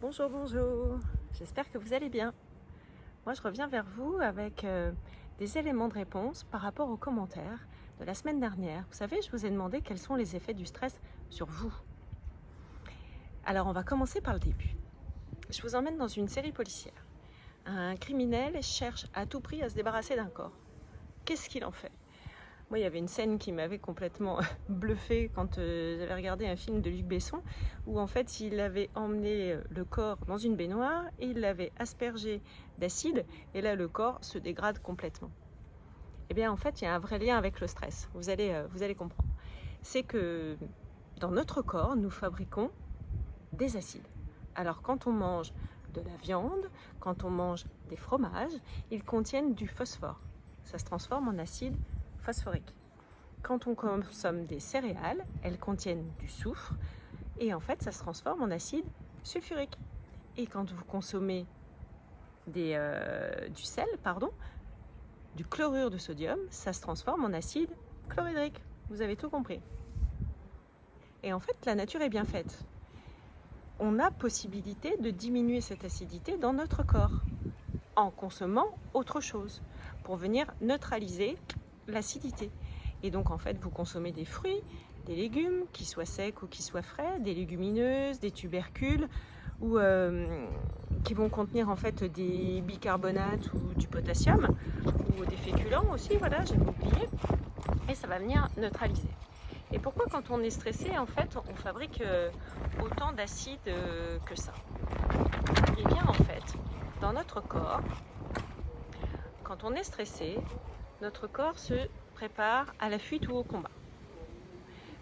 Bonjour, bonjour, j'espère que vous allez bien. Moi je reviens vers vous avec des éléments de réponse par rapport aux commentaires de la semaine dernière. Vous savez, je vous ai demandé quels sont les effets du stress sur vous. Alors on va commencer par le début. Je vous emmène dans une série policière. Un criminel cherche à tout prix à se débarrasser d'un corps. Qu'est-ce qu'il en fait ? Moi, il y avait une scène qui m'avait complètement bluffée quand j'avais regardé un film de Luc Besson où en fait il avait emmené le corps dans une baignoire et il l'avait aspergé d'acide et là le corps se dégrade complètement. Et bien en fait il y a un vrai lien avec le stress, vous allez comprendre. C'est que dans notre corps nous fabriquons des acides. Alors quand on mange de la viande, quand on mange des fromages, ils contiennent du phosphore. Ça se transforme en acide phosphorique. Quand on consomme des céréales, elles contiennent du soufre et en fait ça se transforme en acide sulfurique. Et quand vous consommez du sel, du chlorure de sodium, ça se transforme en acide chlorhydrique. Vous avez tout compris. Et en fait la nature est bien faite. On a possibilité de diminuer cette acidité dans notre corps en consommant autre chose pour venir neutraliser l'acidité. Et donc en fait vous consommez des fruits, des légumes, qui soient secs ou qui soient frais, des légumineuses, des tubercules ou qui vont contenir en fait des bicarbonates ou du potassium ou des féculents aussi, voilà, j'ai oublié, et ça va venir neutraliser. Et pourquoi quand on est stressé en fait on fabrique autant d'acide que ça? Et bien en fait dans notre corps, quand on est stressé, notre corps se prépare à la fuite ou au combat.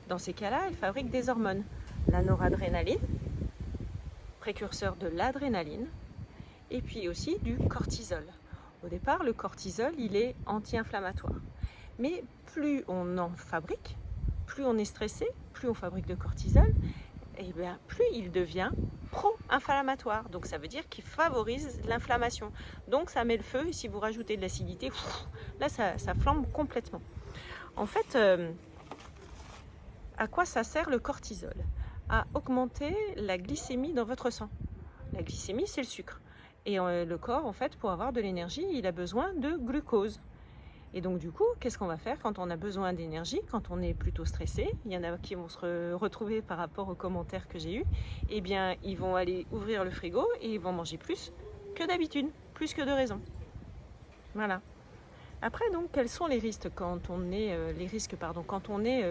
Dans ces cas-là, il fabrique des hormones. La noradrénaline, précurseur de l'adrénaline, et puis aussi du cortisol. Au départ, le cortisol, il est anti-inflammatoire. Mais plus on en fabrique, plus on est stressé, plus on fabrique de cortisol, et bien plus il devient pro-inflammatoire. Donc ça veut dire qu'il favorise l'inflammation. Donc ça met le feu et si vous rajoutez de l'acidité, là ça flambe complètement. En fait, à quoi ça sert le cortisol? À augmenter la glycémie dans votre sang. La glycémie, c'est le sucre. Et le corps, en fait, pour avoir de l'énergie, il a besoin de glucose. Et donc du coup, qu'est-ce qu'on va faire quand on a besoin d'énergie, quand on est plutôt stressé? Il y en a qui vont se retrouver par rapport aux commentaires que j'ai eus. Eh bien, ils vont aller ouvrir le frigo et ils vont manger plus que d'habitude, plus que de raison. Voilà. Après, donc, quels sont les risques quand on est,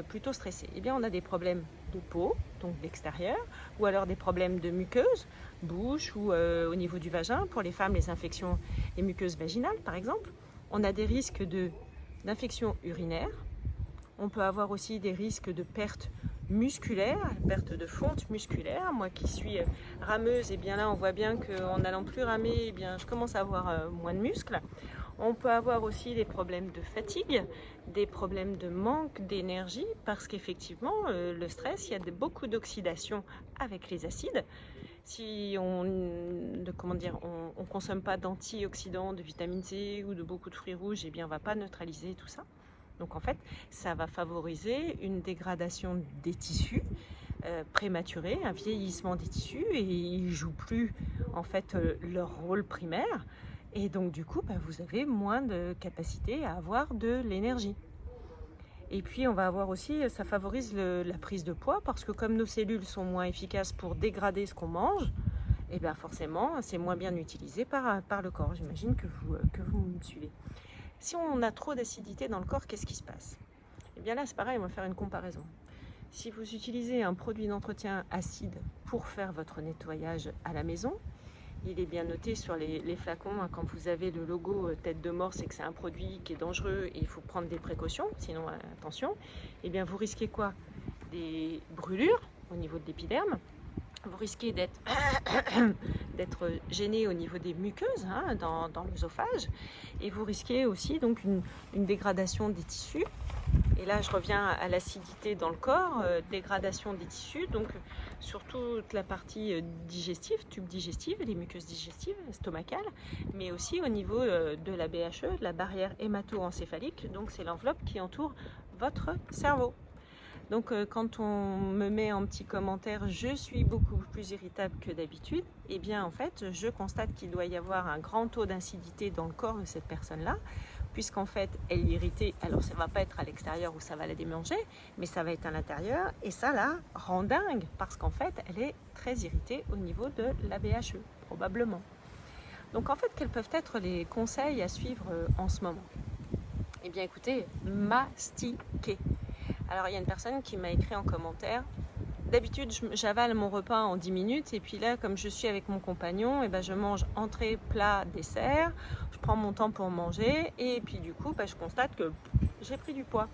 plutôt stressé? Eh bien, on a des problèmes de peau, donc d'extérieur, ou alors des problèmes de muqueuse, bouche ou au niveau du vagin. Pour les femmes, les infections, les muqueuses vaginales, par exemple. On a des risques d'infection urinaire. On peut avoir aussi des risques de perte musculaire, perte de fonte musculaire. Moi qui suis rameuse, et bien là on voit bien qu'en n'allant plus ramer, eh bien, je commence à avoir moins de muscles. On peut avoir aussi des problèmes de fatigue, des problèmes de manque d'énergie, parce qu'effectivement le stress, il y a beaucoup d'oxydation avec les acides. Si on ne consomme pas d'antioxydants, de vitamine C ou de beaucoup de fruits rouges, eh bien on ne va pas neutraliser tout ça. Donc en fait, ça va favoriser une dégradation des tissus prématurée, un vieillissement des tissus, et ils ne jouent plus en fait leur rôle primaire. Et donc du coup, vous avez moins de capacité à avoir de l'énergie. Et puis on va avoir aussi, ça favorise la prise de poids parce que comme nos cellules sont moins efficaces pour dégrader ce qu'on mange, et bien forcément c'est moins bien utilisé par le corps. J'imagine que vous me suivez. Si on a trop d'acidité dans le corps, qu'est-ce qui se passe? Et bien là c'est pareil, on va faire une comparaison. Si vous utilisez un produit d'entretien acide pour faire votre nettoyage à la maison, il est bien noté sur les flacons, hein, quand vous avez le logo tête de mort, c'est que c'est un produit qui est dangereux et il faut prendre des précautions, sinon attention. Et bien vous risquez quoi? Des brûlures au niveau de l'épiderme, vous risquez d'être gêné au niveau des muqueuses, hein, dans l'œsophage, et vous risquez aussi donc une dégradation des tissus. Et là je reviens à l'acidité dans le corps, dégradation des tissus, donc sur toute la partie digestive, tube digestif, les muqueuses digestives, stomacales, mais aussi au niveau de la BHE, la barrière hémato-encéphalique, donc c'est l'enveloppe qui entoure votre cerveau. Donc quand on me met en petit commentaire je suis beaucoup plus irritable que d'habitude, eh bien en fait je constate qu'il doit y avoir un grand taux d'acidité dans le corps de cette personne-là, puisqu'en fait elle est irritée. Alors ça ne va pas être à l'extérieur où ça va la démanger, mais ça va être à l'intérieur, et ça la rend dingue parce qu'en fait elle est très irritée au niveau de la BHE probablement. Donc en fait, quels peuvent être les conseils à suivre en ce moment? Eh bien écoutez, mastiquer. Alors il y a une personne qui m'a écrit en commentaire: d'habitude j'avale mon repas en 10 minutes, et puis là comme je suis avec mon compagnon, et ben, je mange entrée, plat, dessert, je prends mon temps pour manger, et puis du coup je constate que j'ai pris du poids.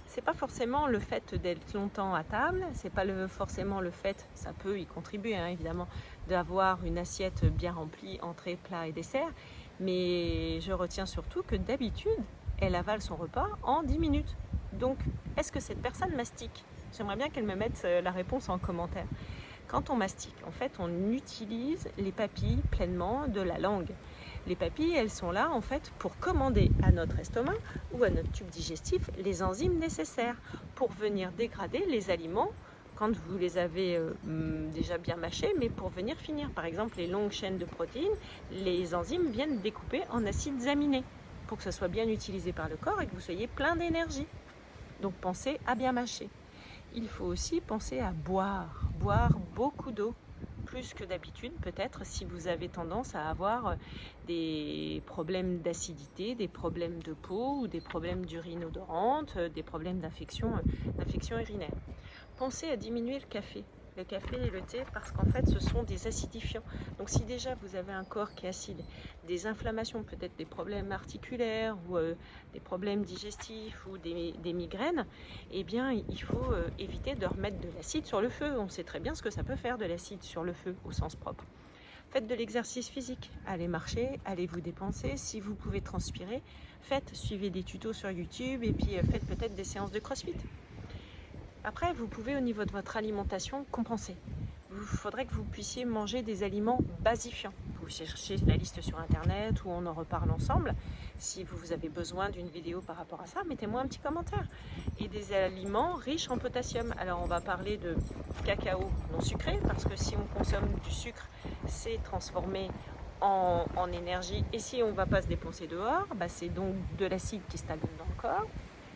C'est pas forcément le fait d'être longtemps à table, c'est pas forcément le fait, ça peut y contribuer hein, évidemment, d'avoir une assiette bien remplie, entrée, plat et dessert, mais je retiens surtout que d'habitude, elle avale son repas en 10 minutes. Donc, est-ce que cette personne mastique? J'aimerais bien qu'elle me mette la réponse en commentaire. Quand on mastique, en fait, on utilise les papilles pleinement de la langue. Les papilles, elles sont là en fait pour commander à notre estomac ou à notre tube digestif les enzymes nécessaires pour venir dégrader les aliments quand vous les avez déjà bien mâchés, mais pour venir finir. Par exemple, les longues chaînes de protéines, les enzymes viennent découper en acides aminés pour que ça soit bien utilisé par le corps et que vous soyez plein d'énergie. Donc pensez à bien mâcher. Il faut aussi penser à boire beaucoup d'eau, plus que d'habitude peut-être, si vous avez tendance à avoir des problèmes d'acidité, des problèmes de peau ou des problèmes d'urine odorante, des problèmes d'infection urinaire. Pensez à diminuer le café et le thé, parce qu'en fait ce sont des acidifiants. Donc si déjà vous avez un corps qui est acide, des inflammations, peut-être des problèmes articulaires ou des problèmes digestifs ou des migraines, eh bien il faut éviter de remettre de l'acide sur le feu. On sait très bien ce que ça peut faire de l'acide sur le feu au sens propre. Faites de l'exercice physique, allez marcher, allez vous dépenser, si vous pouvez transpirer, suivez des tutos sur YouTube, et puis faites peut-être des séances de crossfit. Après, vous pouvez au niveau de votre alimentation compenser. Il faudrait que vous puissiez manger des aliments basifiants. Vous cherchez la liste sur internet ou on en reparle ensemble. Si vous avez besoin d'une vidéo par rapport à ça, mettez-moi un petit commentaire. Et des aliments riches en potassium. Alors on va parler de cacao non sucré, parce que si on consomme du sucre, c'est transformé en énergie. Et si on ne va pas se dépenser dehors, c'est donc de l'acide qui stagne dans le corps.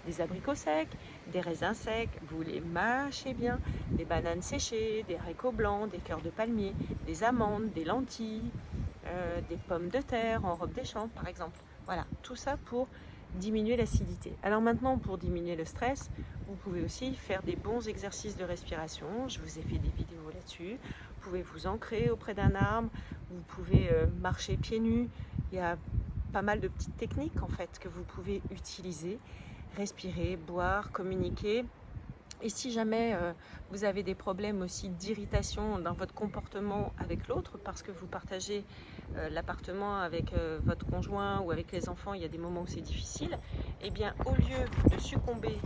Des abricots secs, des raisins secs, vous les mâchez bien, des bananes séchées, des haricots blancs, des cœurs de palmier, des amandes, des lentilles, des pommes de terre en robe des champs par exemple. Voilà, tout ça pour diminuer l'acidité. Alors maintenant, pour diminuer le stress, vous pouvez aussi faire des bons exercices de respiration. Je vous ai fait des vidéos là-dessus. Vous pouvez vous ancrer auprès d'un arbre, vous pouvez marcher pieds nus. Il y a pas mal de petites techniques en fait que vous pouvez utiliser. Respirer, boire, communiquer. Et si jamais vous avez des problèmes aussi d'irritation dans votre comportement avec l'autre, parce que vous partagez l'appartement avec votre conjoint ou avec les enfants, il y a des moments où c'est difficile, eh bien au lieu de succomber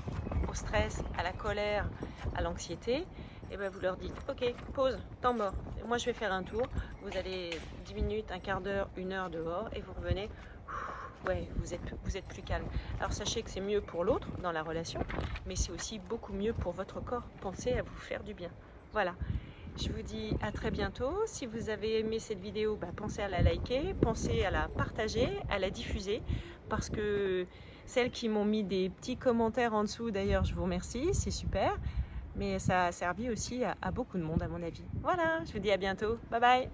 au stress, à la colère, à l'anxiété, eh bien, vous leur dites ok, pause, temps mort, moi je vais faire un tour, vous allez 10 minutes, un quart d'heure, 1 heure dehors et vous revenez. Ouais, vous êtes plus calme. Alors sachez que c'est mieux pour l'autre dans la relation, mais c'est aussi beaucoup mieux pour votre corps. Pensez à vous faire du bien. Voilà, je vous dis à très bientôt. Si vous avez aimé cette vidéo, pensez à la liker, pensez à la partager, à la diffuser, parce que celles qui m'ont mis des petits commentaires en dessous, d'ailleurs je vous remercie, c'est super, mais ça a servi aussi à beaucoup de monde à mon avis. Voilà, je vous dis à bientôt, bye bye.